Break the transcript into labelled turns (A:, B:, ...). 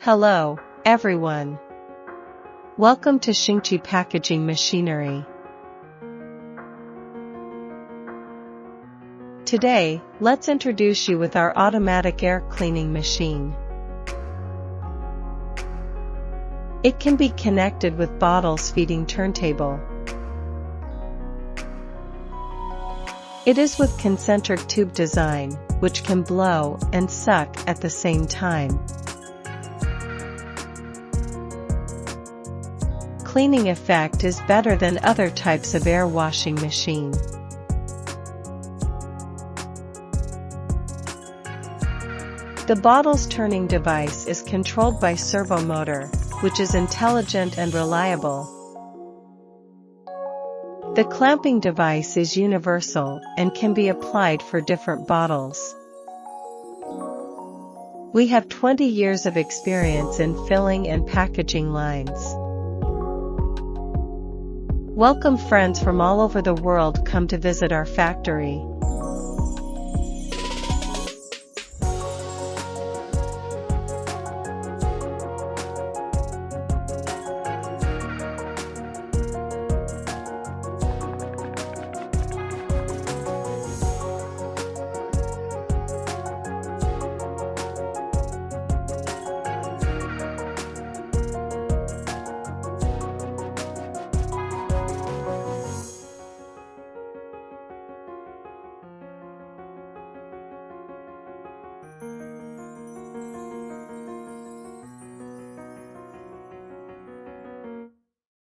A: Hello, everyone. Welcome to Xingqi Packaging Machinery. Today, let's introduce you with our automatic air cleaning machine. It can be connected with bottles feeding turntable. It is with concentric tube design, which can blow and suck at the same time. Cleaning effect is better than other types of air washing machine. The bottle's turning device is controlled by servo motor, which is intelligent and reliable. The clamping device is universal and can be applied for different bottles. We have 20 years of experience in filling and packaging lines. Welcome friends from all over the world come to visit our factory.